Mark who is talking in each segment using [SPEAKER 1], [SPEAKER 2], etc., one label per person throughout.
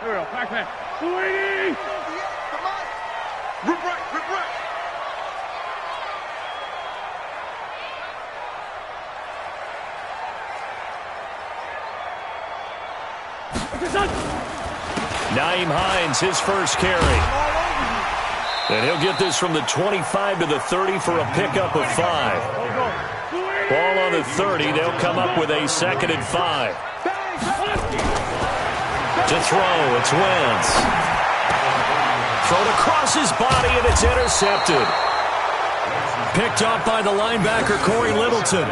[SPEAKER 1] Here we go. Back man. 280.
[SPEAKER 2] Come on. Rip right. Rip right.
[SPEAKER 3] Naeem Hines, his first carry. And he'll get this from the 25 to the 30 for a pickup of 5. Ball on the 30. They'll come up with a 2nd and 5. To throw, it's Wentz. Thrown across his body, and it's intercepted. Picked up by the linebacker, Corey Littleton.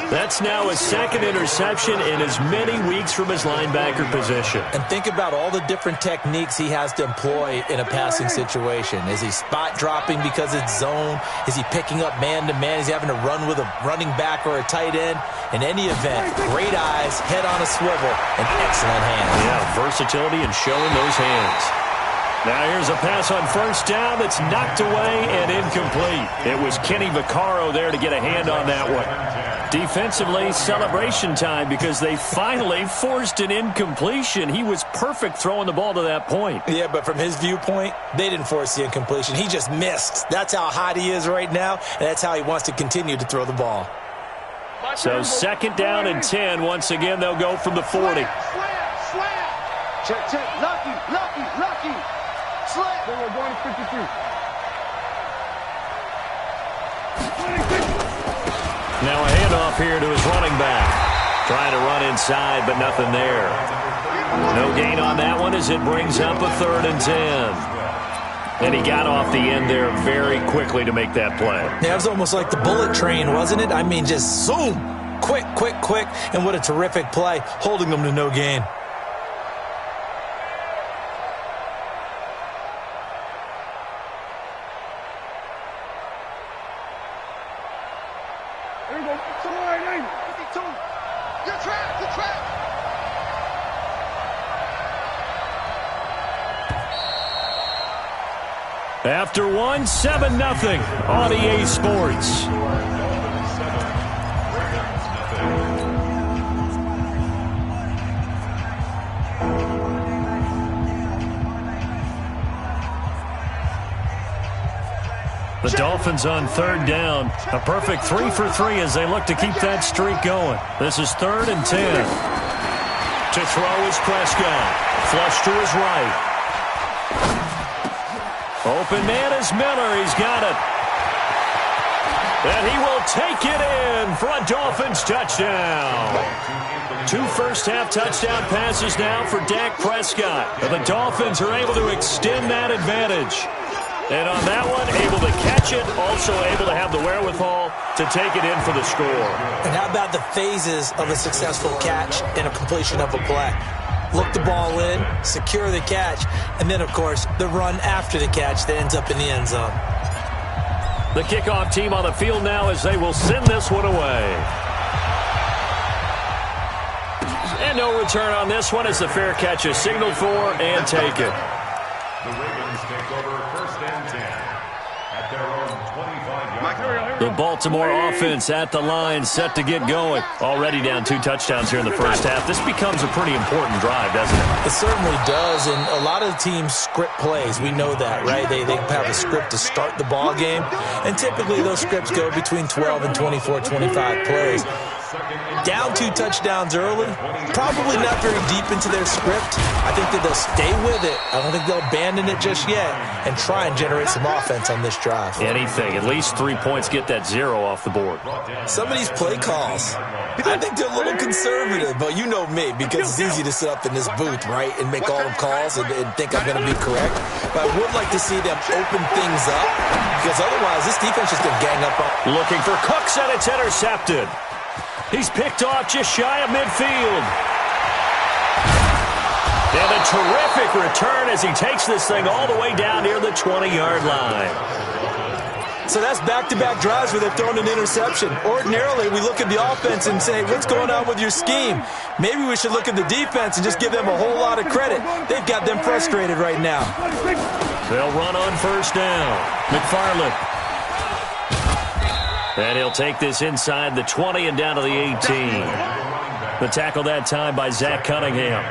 [SPEAKER 3] That's now his 2nd interception in as many weeks from his linebacker position.
[SPEAKER 4] And think about all the different techniques he has to employ in a passing situation. Is he spot dropping because it's zone? Is he picking up man-to-man? Is he having to run with a running back or a tight end? In any event, great eyes, head on a swivel, and excellent hands.
[SPEAKER 3] Yeah, versatility and showing those hands. Now here's a pass on first down that's knocked away and incomplete. It was Kenny Vaccaro there to get a hand on that one. Defensively, celebration time because they finally forced an incompletion. He was perfect throwing the ball to that point.
[SPEAKER 4] Yeah, but from his viewpoint, they didn't force the incompletion. He just missed. That's how hot he is right now, and that's how he wants to continue to throw the ball.
[SPEAKER 3] So 2nd down and 10. Once again, they'll go from the 40.
[SPEAKER 2] Slam. Check. Lucky. Slam.
[SPEAKER 1] We're going to 53.
[SPEAKER 3] Now a handoff here to his running back. Trying to run inside, but nothing there. No gain on that one as it brings up a 3rd and 10. And he got off the end there very quickly to make that play.
[SPEAKER 4] Yeah, it was almost like the bullet train, wasn't it? I mean, just zoom. Quick. And what a terrific play, holding them to no gain.
[SPEAKER 1] There we go. 52.
[SPEAKER 2] Good track.
[SPEAKER 3] After 1, 7-0 on EA Sports. The Dolphins on 3rd down. A perfect 3 for 3 as they look to keep that streak going. This is 3rd and 10. To throw is Prescott. Flush to his right. Open man is Miller. He's got it. And he will take it in for a Dolphins touchdown. 2 first-half touchdown passes now for Dak Prescott. And the Dolphins are able to extend that advantage. And on that one, able to catch it, also able to have the wherewithal to take it in for the score.
[SPEAKER 4] And how about the phases of a successful catch and a completion of a play? Look the ball in, secure the catch, and then, of course, the run after the catch that ends up in the end zone.
[SPEAKER 3] The kickoff team on the field now as they will send this one away. And no return on this one as the fair catch is signaled for and taken.
[SPEAKER 5] The Ravens take over 1st and 10 at their own 25-yard line.
[SPEAKER 3] The Baltimore offense at the line, set to get going. Already down 2 touchdowns here in the first half. This becomes a pretty important drive, doesn't it?
[SPEAKER 4] It certainly does, and a lot of the teams script plays. We know that, right? They have a script to start the ball game, and typically those scripts go between 12 and 24, 25 plays. Down 2 touchdowns early, probably not very deep into their script. I think that they'll stay with it. I don't think they'll abandon it just yet and try and generate some offense on this drive.
[SPEAKER 3] Anything. At least 3 points, get that 0 off the board.
[SPEAKER 4] Some of these play calls, I think they're a little conservative, but you know me, because it's easy to sit up in this booth, right, and make all the calls and think I'm going to be correct. But I would like to see them open things up, because otherwise this defense is going to gang up on.
[SPEAKER 3] Looking for Cooks, and it's intercepted. He's picked off just shy of midfield. And a terrific return as he takes this thing all the way down near the 20-yard line.
[SPEAKER 4] So that's back-to-back drives where they've thrown an interception. Ordinarily, we look at the offense and say, what's going on with your scheme? Maybe we should look at the defense and just give them a whole lot of credit. They've got them frustrated right now.
[SPEAKER 3] They'll run on first down. McFarland. And he'll take this inside the 20 and down to the 18. The tackle that time by Zach Cunningham.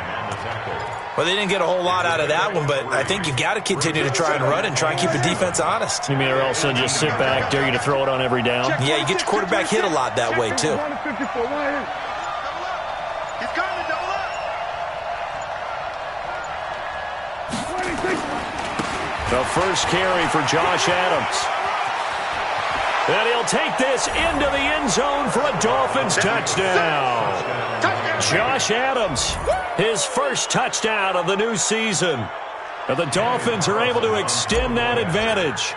[SPEAKER 4] Well, they didn't get a whole lot out of that one, but I think you've got to continue to try and run and try and keep the defense honest.
[SPEAKER 3] You mean or else they'll just sit back, dare you to throw it on every down?
[SPEAKER 4] Yeah, you get your quarterback hit a lot that way, too.
[SPEAKER 2] He's coming to double up.
[SPEAKER 3] The first carry for Josh Adams. And he'll take this into the end zone for a Dolphins touchdown. Josh Adams, his first touchdown of the new season. And the Dolphins are able to extend that advantage.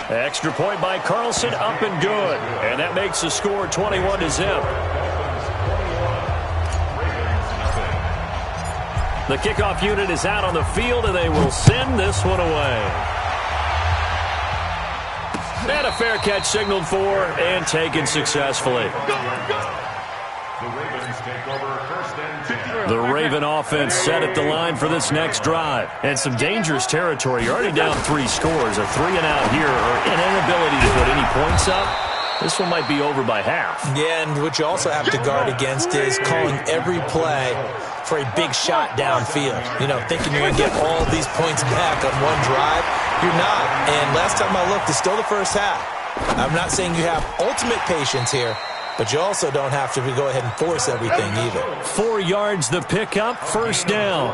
[SPEAKER 3] Extra point by Carlson, up and good. And that makes the score 21-0. The kickoff unit is out on the field, and they will send this one away. And a fair catch signaled for and taken successfully.
[SPEAKER 5] The Ravens take over first and 10.
[SPEAKER 3] The Raven offense set at the line for this next drive. And some dangerous territory. You're already down 3 scores. A 3-and-out here or an inability to put any points up. This one might be over by half.
[SPEAKER 4] Yeah, and what you also have to guard against is calling every play for a big shot downfield. You know, thinking you're going to get all these points back on one drive. You're not. And last time I looked, it's still the first half. I'm not saying you have ultimate patience here, but you also don't have to go ahead and force everything either.
[SPEAKER 3] 4 yards the pickup, first down.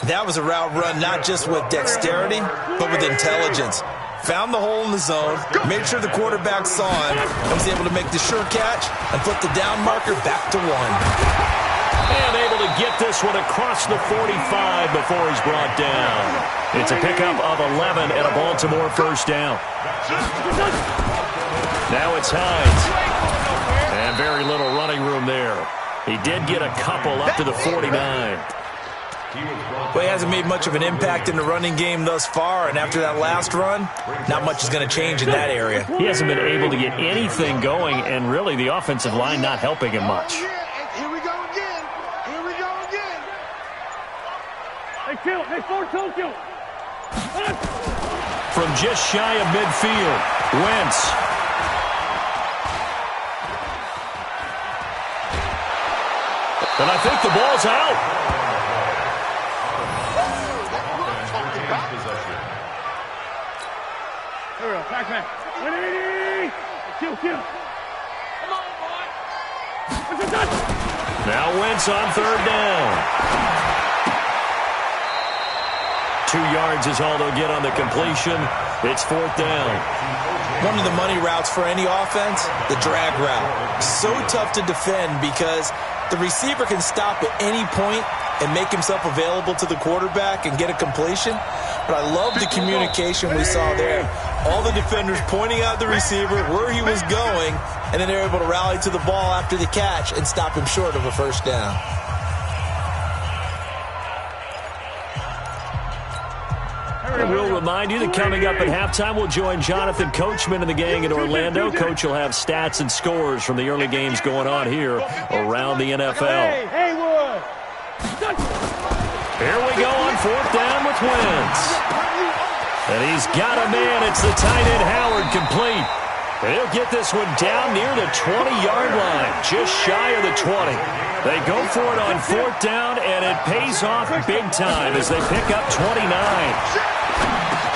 [SPEAKER 4] That was a route run not just with dexterity, but with intelligence. Found the hole in the zone, made sure the quarterback saw him, and was able to make the sure catch and put the down marker back to 1.
[SPEAKER 3] And able to get this one across the 45 before he's brought down. It's a pickup of 11 and a Baltimore first down. Now it's Hines. And very little running room there. He did get a couple up to the 49.
[SPEAKER 4] Well, he hasn't made much of an impact in the running game thus far, and after that last run, not much is going to change in that area.
[SPEAKER 3] He hasn't been able to get anything going, and really the offensive line not helping him much.
[SPEAKER 2] Here we go again. Here we go again.
[SPEAKER 1] Hey, kill. Hey, forward toe kill.
[SPEAKER 3] From just shy of midfield, Wentz. And I think the ball's out.
[SPEAKER 1] Here we go. Back. 180. Kill. Come on, boy. What's it done?
[SPEAKER 3] Now Wentz on third down. 2 yards is all they'll get on the completion. It's fourth down.
[SPEAKER 4] One of the money routes for any offense, the drag route. So tough to defend because the receiver can stop at any point and make himself available to the quarterback and get a completion. But I love the communication we saw there. All the defenders pointing out the receiver, where he was going, and then they're able to rally to the ball after the catch and stop him short of a first down.
[SPEAKER 3] And we'll remind you that coming up at halftime, we'll join Jonathan Coachman and the gang in Orlando. Coach will have stats and scores from the early games going on here around the NFL.
[SPEAKER 1] Haywood.
[SPEAKER 3] Here we go on fourth down with Wentz. And he's got a man. It's the tight end Howard complete. And he'll get this one down near the 20-yard line, just shy of the 20. They go for it on fourth down, and it pays off big time as they pick up 29.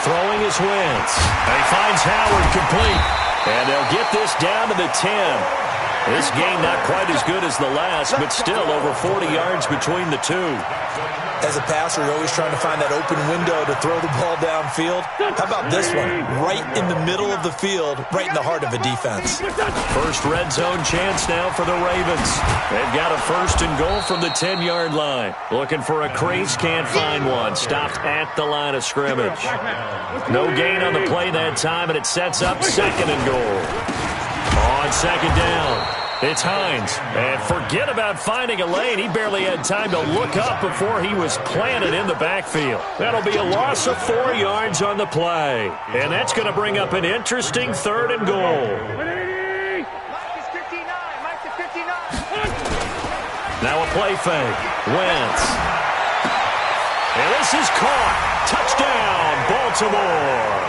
[SPEAKER 3] Throwing is Wentz. And he finds Howard complete. And they'll get this down to the 10. This game not quite as good as the last, but still over 40 yards between the two.
[SPEAKER 4] As a passer, you're always trying to find that open window to throw the ball downfield. How about this one? Right in the middle of the field, right in the heart of a defense.
[SPEAKER 3] First red zone chance now for the Ravens. They've got a first and goal from the 10-yard line. Looking for a crease, can't find one. Stopped at the line of scrimmage. No gain on the play that time, and it sets up second and goal. On second down, it's Hines. And forget about finding a lane. He barely had time to look up before he was planted in the backfield. That'll be a loss of 4 yards on the play. And that's going to bring up an interesting third and goal.
[SPEAKER 2] Mike is 59. Mike is 59.
[SPEAKER 3] Now a play fake. Wentz. And this is caught. Touchdown, Baltimore.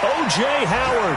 [SPEAKER 3] O.J. Howard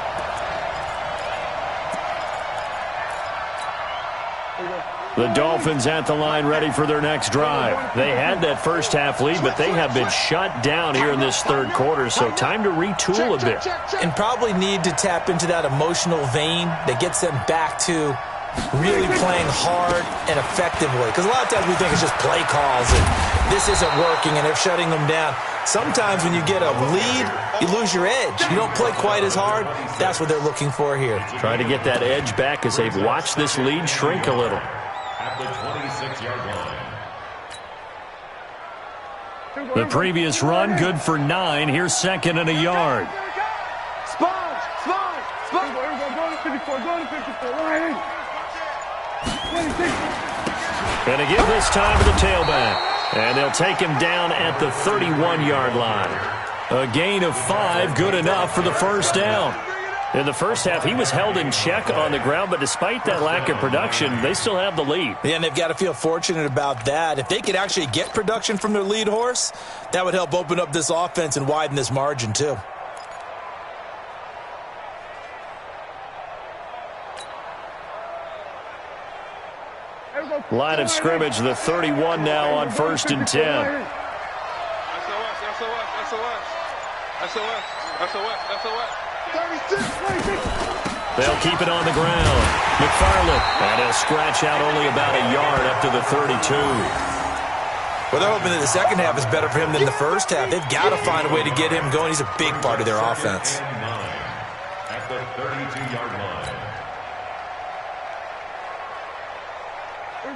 [SPEAKER 3] The Dolphins at the line ready for their next drive. They had that first half lead, but they have been shut down here in this third quarter, so time to retool a bit.
[SPEAKER 4] And probably need to tap into that emotional vein that gets them back to really playing hard and effectively. Because a lot of times we think it's just play calls and this isn't working and they're shutting them down. Sometimes when you get a lead, you lose your edge. You don't play quite as hard. That's what they're looking for here.
[SPEAKER 3] Try to get that edge back as they've watched this lead shrink a little.
[SPEAKER 5] At the 26-yard line.
[SPEAKER 3] The previous run, good for 9. Here's second and a yard.
[SPEAKER 2] Sponge! Sponge! Sponge!
[SPEAKER 1] Go to 54. Go to 54. Line. 26.
[SPEAKER 3] Gonna give this time to the tailback. And they'll take him down at the 31-yard line. A gain of 5, good enough for the first down. In the first half, he was held in check on the ground, but despite that lack of production, they still have the lead.
[SPEAKER 4] Yeah, and they've got to feel fortunate about that. If they could actually get production from their lead horse, that would help open up this offense and widen this margin too.
[SPEAKER 3] Line of scrimmage, the 31 now on 1st and 10. They'll keep it on the ground. McFarland, and he'll scratch out only about a yard up to the 32.
[SPEAKER 4] Well, they're hoping that the second half is better for him than the first half. They've got to find a way to get him going. He's a big part of their offense.
[SPEAKER 5] At the 32-yard line.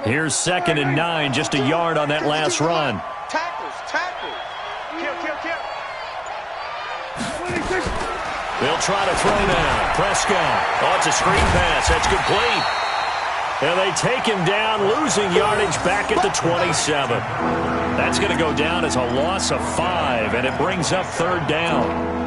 [SPEAKER 3] Here's second and 9, just a yard on that last run.
[SPEAKER 2] Tackles! Tackles! Kill! Kill! Kill!
[SPEAKER 3] They'll try to throw now. Prescott. Oh, it's a screen pass. That's complete. And they take him down, losing yardage back at the 27. That's going to go down as a loss of 5, and it brings up third down.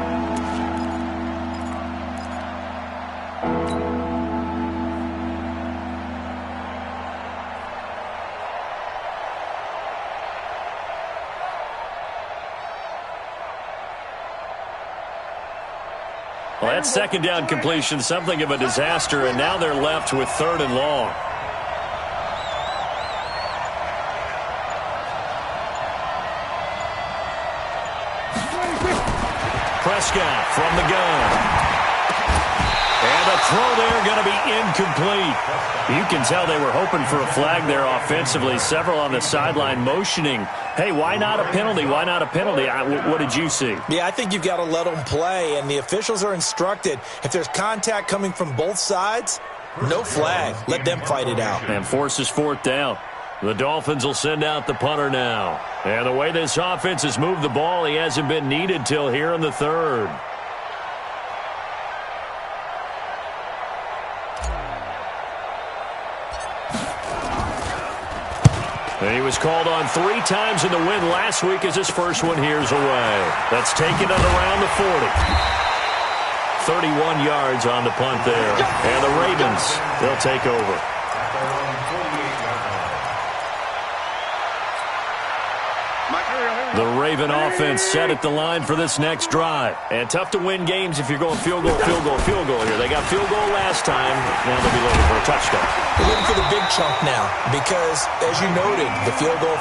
[SPEAKER 3] Well, that second down completion, something of a disaster, and now they're left with third and long. Prescott from the gun. And the throw there going to be incomplete. You can tell they were hoping for a flag there offensively. Several on the sideline motioning, hey, why not a penalty? Why not a penalty? What did you see?
[SPEAKER 4] Yeah, I think you've got to let them play, and the officials are instructed, if there's contact coming from both sides, no flag. Let them fight it out.
[SPEAKER 3] And forces fourth down. The Dolphins will send out the punter now. And the way this offense has moved the ball, he hasn't been needed till here in the third. And he was called on 3 times in the win last week as his first one here's away. That's taken at around the 40. 31 yards on the punt there. And the Ravens, they'll take over. The Raven offense set at the line for this next drive. And tough to win games if you're going field goal, field goal, field goal here. They got field goal last time. Now they'll be looking for a touchdown.
[SPEAKER 4] They're looking for the big chunk now because, as you noted, the field goal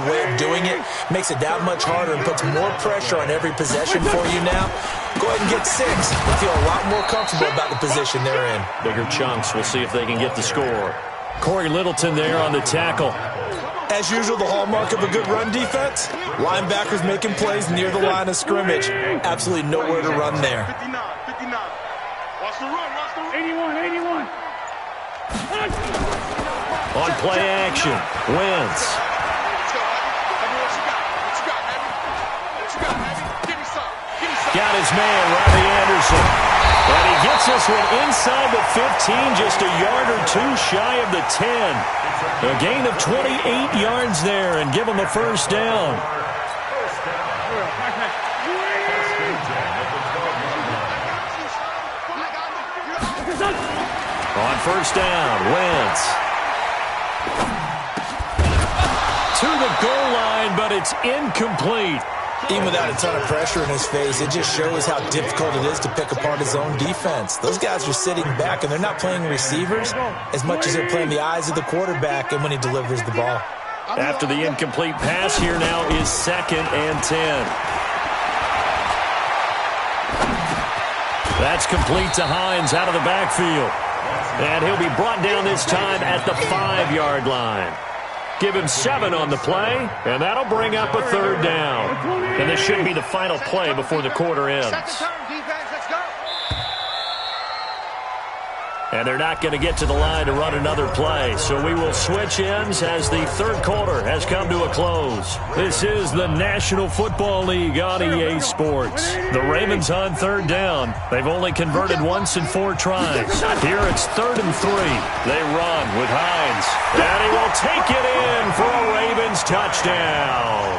[SPEAKER 4] way of doing it makes it that much harder and puts more pressure on every possession for you now. Go ahead and get 6 and feel a lot more comfortable about the position they're in.
[SPEAKER 3] Bigger chunks. We'll see if they can get the score. Corey Littleton there on the tackle.
[SPEAKER 4] As usual, the hallmark of a good run defense, linebackers making plays near the line of scrimmage. Absolutely nowhere to run there.
[SPEAKER 1] 59. Watch the run. 81.
[SPEAKER 3] On play action, Wentz. Got his man, Robbie Anderson. And he gets this one inside the 15, just a yard or 2 shy of the 10. A gain of 28 yards there and give him a first down. On first down, Wentz. To the goal line, but it's incomplete.
[SPEAKER 4] Even without a ton of pressure in his face, it just shows how difficult it is to pick apart his own defense. Those guys are sitting back, and they're not playing receivers as much as they're playing the eyes of the quarterback and when he delivers the ball.
[SPEAKER 3] After the incomplete pass, here now is 2nd and 10. That's complete to Hines out of the backfield. And he'll be brought down this time at the 5-yard line. Give him 7 on the play, and that'll bring up a 3rd down. And this should be the final play before the quarter ends. And they're not going to get to the line to run another play. So we will switch ends as the 3rd quarter has come to a close. This is the National Football League on EA Sports. The Ravens on 3rd down. They've only converted once in 4 tries. Here it's 3rd and 3. They run with Hines. And he will take it in for a Ravens touchdown.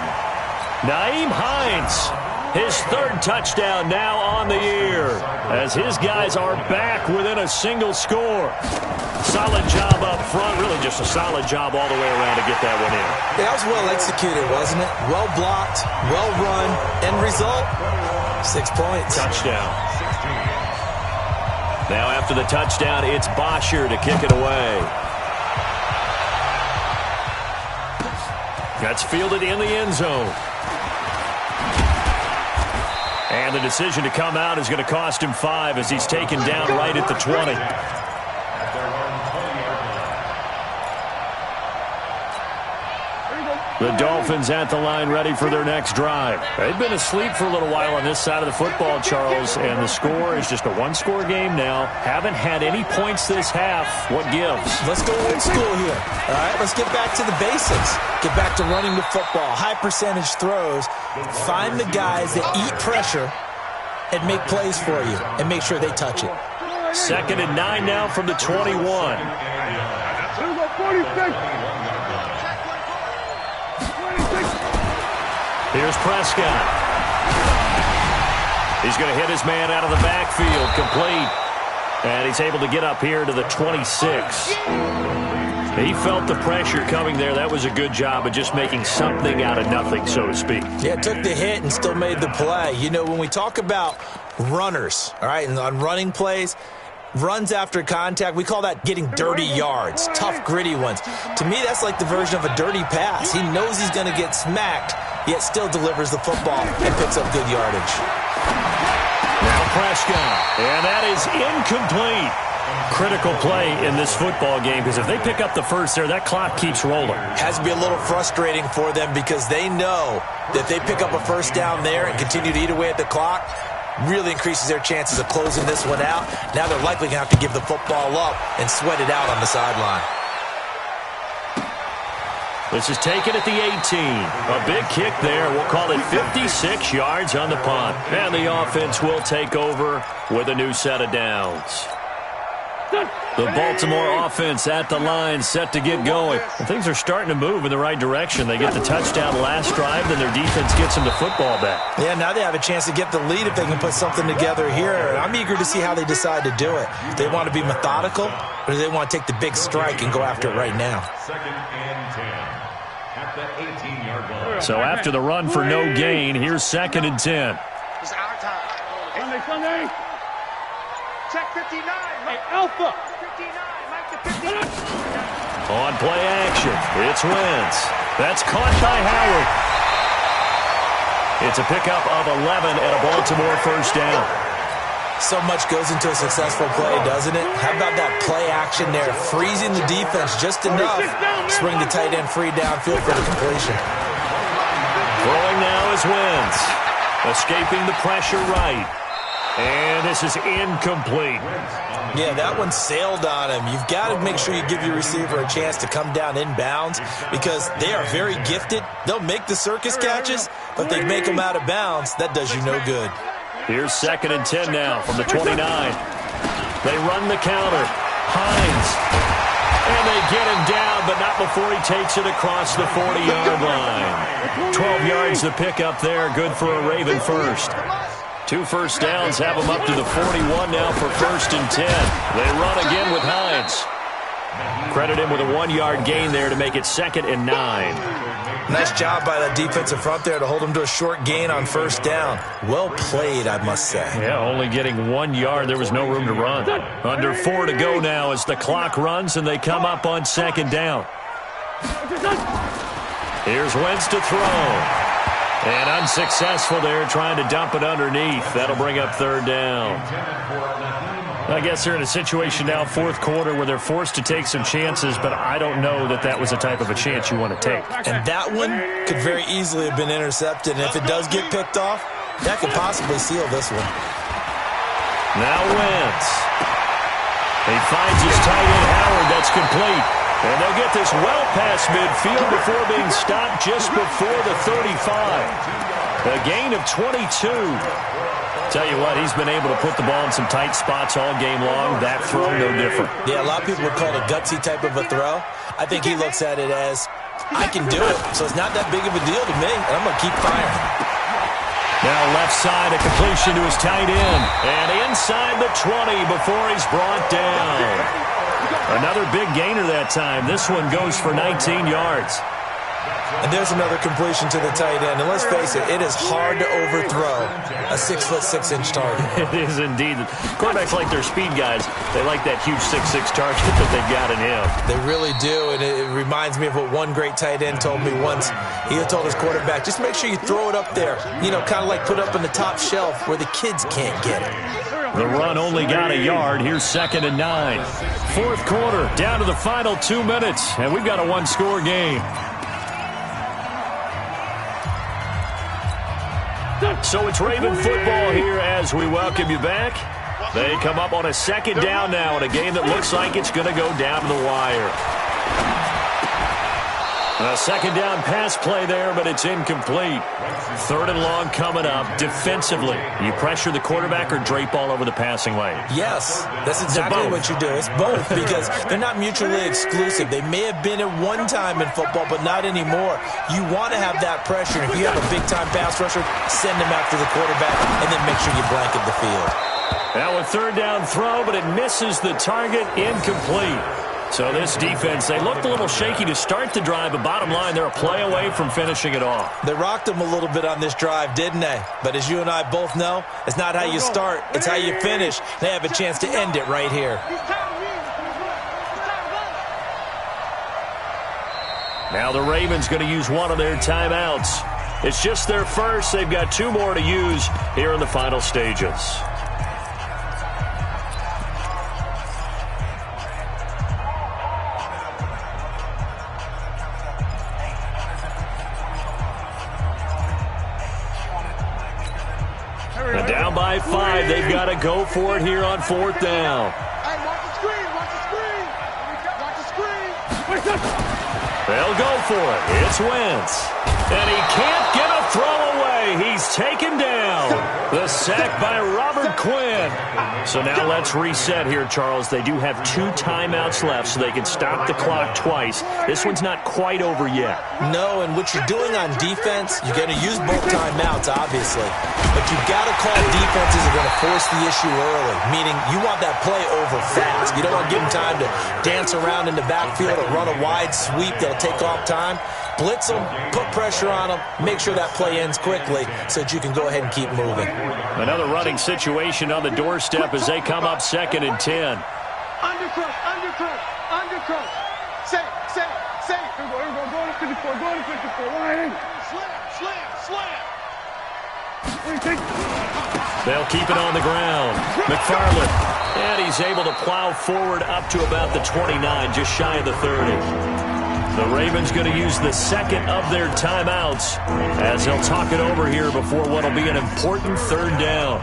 [SPEAKER 3] Nyheim Hines. His 3rd touchdown now on the year as his guys are back within a single score. Solid job up front, really just a solid job all the way around to get that one in.
[SPEAKER 4] That was well executed, wasn't it? Well blocked, well run, end result, 6 points.
[SPEAKER 3] Touchdown. Now after the touchdown, it's Bosher to kick it away. That's fielded in the end zone. And the decision to come out is going to cost him 5 as he's taken down right at the 20. The Dolphins at the line ready for their next drive. They've been asleep for a little while on this side of the football, Charles, and the score is just a 1-score game now. Haven't had any points this half. What gives?
[SPEAKER 4] Let's go old school here. All right, let's get back to the basics. Get back to running the football, high percentage throws. Find the guys that eat pressure and make plays for you and make sure they touch it.
[SPEAKER 3] 2nd and 9 now from the 21. Here's Prescott. He's going to hit his man out of the backfield, complete. And he's able to get up here to the 26. He felt the pressure coming there. That was a good job of just making something out of nothing, so to speak.
[SPEAKER 4] Yeah, took the hit and still made the play. You know, when we talk about runners, all right, and on running plays, runs after contact, we call that getting dirty yards, tough, gritty ones. To me, that's like the version of a dirty pass. He knows he's going to get smacked, yet still delivers the football and picks up good yardage.
[SPEAKER 3] Now Prescott, and that is incomplete. Critical play in this football game because if they pick up the first there, that clock keeps rolling.
[SPEAKER 4] Has to be a little frustrating for them because they know that they pick up a first down there and continue to eat away at the clock, really increases their chances of closing this one out. Now they're likely going to have to give the football up and sweat it out on the sideline.
[SPEAKER 3] This is taken at the 18. A big kick there. We'll call it 56 yards on the punt. And the offense will take over with a new set of downs. The Baltimore offense at the line, set to get going. And things are starting to move in the right direction. They get the touchdown last drive, then their defense gets them the football back.
[SPEAKER 4] Yeah, now they have a chance to get the lead if they can put something together here. I'm eager to see how they decide to do it. Do they want to be methodical, or do they want to take the big strike and go after it right now?
[SPEAKER 5] 2nd and 10 at the 18-yard line.
[SPEAKER 3] So after the run for no gain, here's 2nd and 10.
[SPEAKER 2] It's our time.
[SPEAKER 1] Sunday.
[SPEAKER 2] Check 59.
[SPEAKER 1] Hey, Alpha.
[SPEAKER 2] 59. Mike to 59.
[SPEAKER 3] On play action, it's Wentz. That's caught by Howard. It's a pickup of 11 and a Baltimore first down.
[SPEAKER 4] So much goes into a successful play, doesn't it? How about that play action there? Freezing the defense just enough. Swing the tight end free downfield for the completion.
[SPEAKER 3] Throwing now is Wentz. Escaping the pressure right. And this is incomplete.
[SPEAKER 4] Yeah, that one sailed on him. You've got to make sure you give your receiver a chance to come down inbounds because they are very gifted. They'll make the circus catches, but if they make them out of bounds, that does you no good.
[SPEAKER 3] Here's 2nd and 10 now from the 29. They run the counter. Hines. And they get him down, but not before he takes it across the 40-yard line. 12 yards to pick up there. Good for a Raven first. 2 first downs have them up to the 41 now for 1st and 10. They run again with Hines. Credit him with a 1-yard gain there to make it 2nd and 9.
[SPEAKER 4] Nice job by that defensive front there to hold him to a short gain on 1st down. Well played, I must say.
[SPEAKER 3] Yeah, only getting 1 yard. There was no room to run. Under 4 to go now as the clock runs and they come up on 2nd down. Here's Wentz to throw. And unsuccessful there, trying to dump it underneath. That'll bring up 3rd down. I guess they're in a situation now, 4th quarter, where they're forced to take some chances, but I don't know that that was the type of a chance you want to take.
[SPEAKER 4] And that one could very easily have been intercepted, and if it does get picked off, that could possibly seal this one.
[SPEAKER 3] Now Wentz. He finds his tight end, Howard. That's complete. And they'll get this well past midfield before being stopped just before the 35. A gain of 22. Tell you what, he's been able to put the ball in some tight spots all game long. That throw, no different.
[SPEAKER 4] Yeah, a lot of people would call it a gutsy type of a throw. I think he looks at it as, I can do it, so it's not that big of a deal to me, and I'm going to keep firing.
[SPEAKER 3] Now left side, a completion to his tight end. And inside the 20 before he's brought down. Another big gainer that time. This one goes for 19 yards.
[SPEAKER 4] And there's another completion to the tight end. And let's face it, it is hard to overthrow a 6'6" target.
[SPEAKER 3] It is indeed. Quarterbacks like their speed guys. They like that huge 6'6" target that they've got in him.
[SPEAKER 4] They really do, and it reminds me of what one great tight end told me once. He told his quarterback, just make sure you throw it up there. You know, kind of like put it up on the top shelf where the kids can't get it.
[SPEAKER 3] The run only got a yard. Here's 2nd and 9. 4th quarter, down to the final 2 minutes, and we've got a one-score game. So it's Raven football here as we welcome you back. They come up on a 2nd down now in a game that looks like it's going to go down to the wire. A 2nd down pass play there, but it's incomplete. 3rd and long coming up. Defensively, you pressure the quarterback or drape all over the passing lane?
[SPEAKER 4] Yes, that's exactly what you do. It's both because they're not mutually exclusive. They may have been at one time in football, but not anymore. You want to have that pressure. If you have a big-time pass rusher, send him after the quarterback, and then make sure you blanket the field.
[SPEAKER 3] Now a 3rd down throw, but it misses the target. Incomplete. So this defense, they looked a little shaky to start the drive, but bottom line, they're a play away from finishing it off.
[SPEAKER 4] They rocked them a little bit on this drive, didn't they? But as you and I both know, it's not how you start, it's how you finish. They have a chance to end it right here.
[SPEAKER 3] Now the Ravens going to use one of their timeouts. It's just their first. They've got 2 more to use here in the final stages. And down by 5, they've got to go for it here on 4th down.
[SPEAKER 2] Hey, watch the screen, watch the screen. Watch the screen.
[SPEAKER 3] They'll go for it. It's Wentz. And he can't get a throw away. He's taken down. The sack by Robert Quinn. So now let's reset here, Charles. They do have 2 timeouts left, so they can stop the clock twice. This one's not quite over yet.
[SPEAKER 4] No, and what you're doing on defense, you're going to use both timeouts, obviously. But you've got to call defenses that are going to force the issue early, meaning you want that play over fast. You don't want to give them time to dance around in the backfield or run a wide sweep that'll take off time. Blitz them, put pressure on them, make sure that play ends quickly so that you can go ahead and keep moving.
[SPEAKER 3] Another running situation on the doorstep as they come up 2nd and 10.
[SPEAKER 2] Undercrush, undercrush, undercrush. Safe.
[SPEAKER 1] Here we go, go to 54, go to 54. Line.
[SPEAKER 2] Slam.
[SPEAKER 1] What do you think?
[SPEAKER 3] They'll keep it on the ground. McFarland. And he's able to plow forward up to about the 29, just shy of the 30. The Ravens going to use the 2nd of their timeouts as they'll talk it over here before what will be an important 3rd down.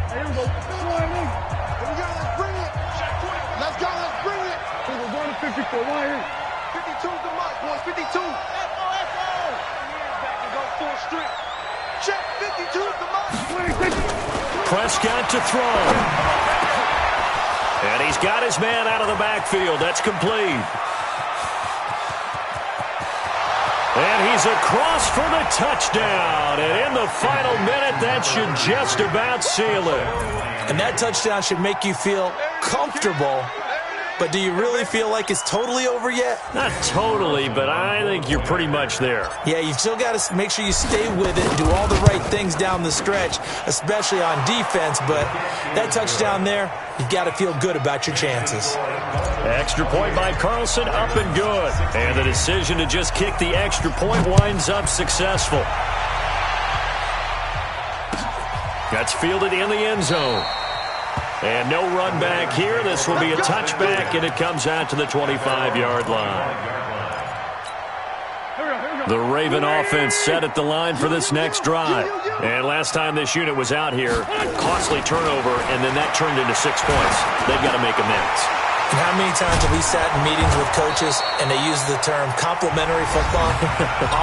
[SPEAKER 1] Here we go.
[SPEAKER 2] Let's go, let's bring it.
[SPEAKER 1] We're going to 54. Line.
[SPEAKER 2] 52 the mark, boys, 52. F-O. Back and go full strength. Check, 52 the mark.
[SPEAKER 3] Prescott to throw. And he's got his man out of the backfield. That's complete. And he's across for the touchdown. And in the final minute, that should just about seal it.
[SPEAKER 4] And that touchdown should make you feel comfortable. But do you really feel like it's totally over yet?
[SPEAKER 3] Not totally, but I think you're pretty much there.
[SPEAKER 4] Yeah, you still got to make sure you stay with it and do all the right things down the stretch, especially on defense. But that touchdown there, you've got to feel good about your chances.
[SPEAKER 3] Extra point by Carlson, up and good. And the decision to just kick the extra point winds up successful. That's fielded in the end zone. And no run back here. This will be a touchback, and it comes out to the 25-yard line. The Raven offense set at the line for this next drive. And last time this unit was out here, costly turnover, and then that turned into 6 points. They've got to make amends.
[SPEAKER 4] And how many times have we sat in meetings with coaches and they use the term complementary football?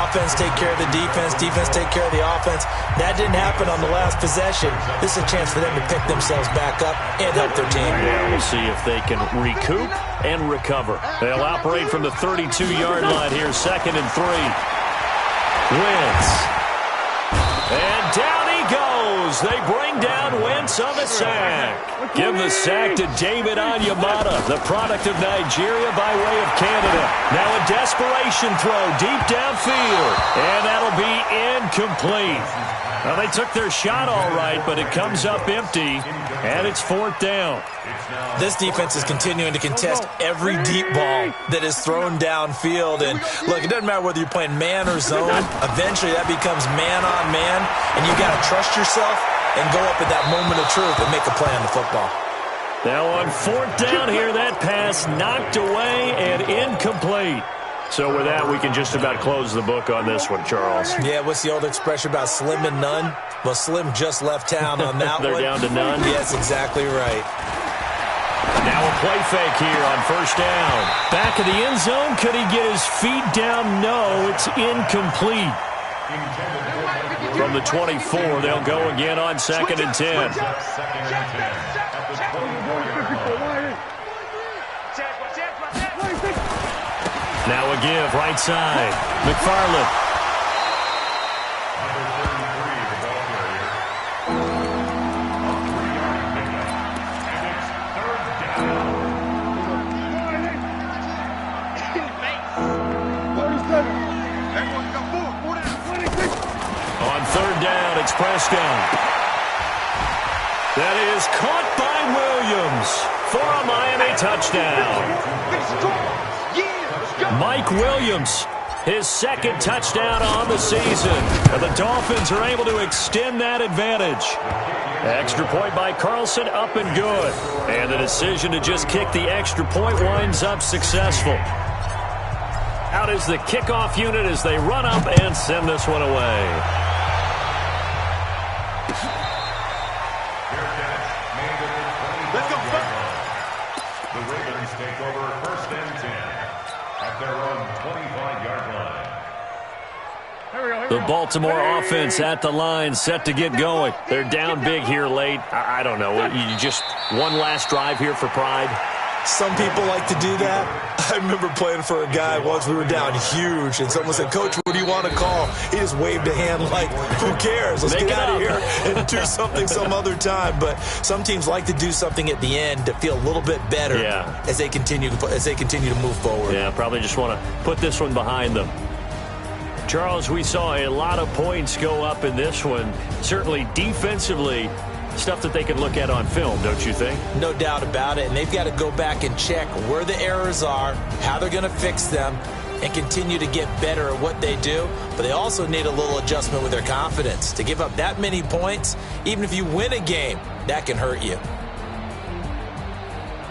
[SPEAKER 4] Offense take care of the defense, defense take care of the offense. That didn't happen on the last possession. This is a chance for them to pick themselves back up and help their team.
[SPEAKER 3] Yeah, we'll see if they can recoup and recover. They'll operate from the 32-yard line here, 2nd and 3. Wentz. And down he goes. They bring down Wentz on the sack. Give the sack to David Onyemata, the product of Nigeria by way of Canada. Now a desperation throw deep downfield, and that'll be incomplete. Well, they took their shot all right, but it comes up empty, and it's 4th down.
[SPEAKER 4] This defense is continuing to contest every deep ball that is thrown downfield. And, look, it doesn't matter whether you're playing man or zone. Eventually that becomes man-on-man, and you've got to trust yourself and go up at that moment of truth and make a play on the football.
[SPEAKER 3] Now on 4th down here, that pass knocked away and incomplete. So with that, we can just about close the book on this one, Charles.
[SPEAKER 4] Yeah, what's the old expression about slim and none? Well, Slim just left town on that
[SPEAKER 3] They're
[SPEAKER 4] one.
[SPEAKER 3] down to none?
[SPEAKER 4] Yes, exactly right.
[SPEAKER 3] Now a play fake here on 1st down. Back of the end zone. Could he get his feet down? No, it's incomplete. From the 24, they'll go again on 2nd and 10. Now a give, right side. McFarland. On 3rd down, it's Prescott. That is caught by Williams for a Miami touchdown. Mike Williams, his 2nd touchdown on the season. And the Dolphins are able to extend that advantage. Extra point by Carlson, up and good. And the decision to just kick the extra point winds up successful. Out is the kickoff unit as they run up and send this one away.
[SPEAKER 5] Let's go. The Ravens take over 1st and 10 at their own 25-yard line.
[SPEAKER 3] The Baltimore offense at the line, set to get going. They're down big here late. I don't know. You just one last drive here for pride.
[SPEAKER 4] Some people like to do that. I remember playing for a guy once. We were down huge, and someone said, "Coach, what do you want to call?" He just waved a hand like, "Who cares? Let's get out of here and do something some other time." But some teams like to do something at the end to feel a little bit better as they continue to move forward.
[SPEAKER 3] Yeah, probably just want to put this one behind them. Charles, we saw a lot of points go up in this one. Certainly defensively, stuff that they can look at on film, don't you think?
[SPEAKER 4] No doubt about it, and they've got to go back and check where the errors are, how they're going to fix them, and continue to get better at what they do. But they also need a little adjustment with their confidence. To give up that many points, even if you win a game, that can hurt you.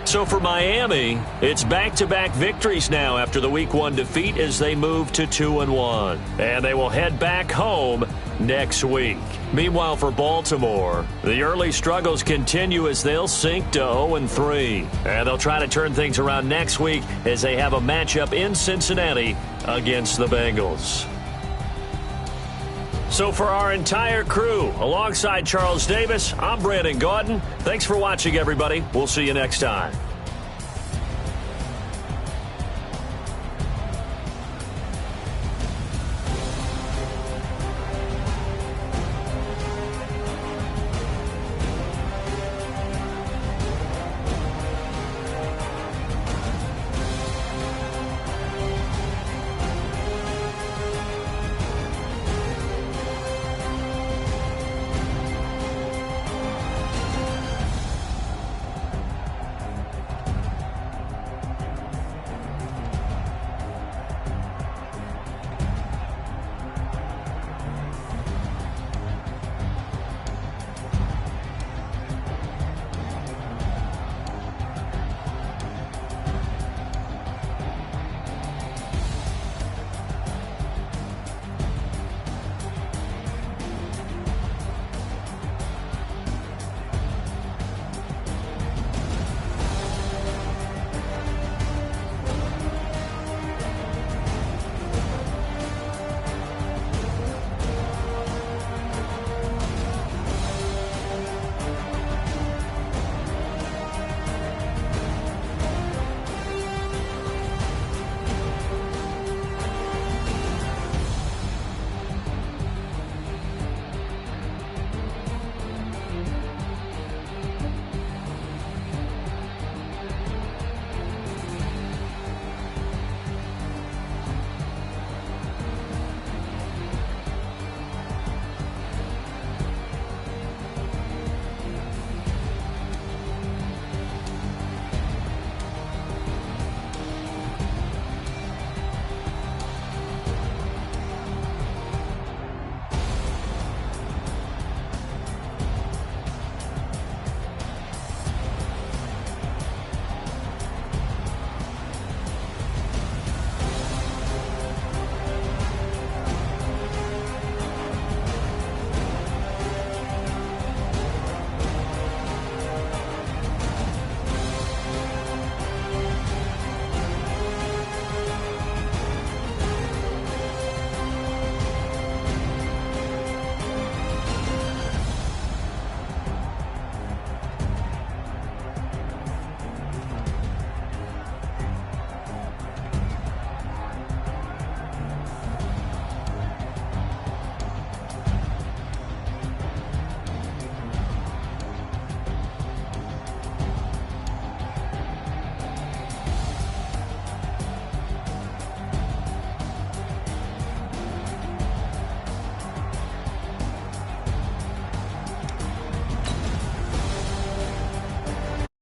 [SPEAKER 3] So for Miami, it's back-to-back victories now after the Week 1 defeat as they move to 2-1. And they will head back home next week. Meanwhile, for Baltimore, the early struggles continue as they'll sink to 0-3. And they'll try to turn things around next week as they have a matchup in Cincinnati against the Bengals. So for our entire crew, alongside Charles Davis, I'm Brandon Gaudin. Thanks for watching, everybody. We'll see you next time.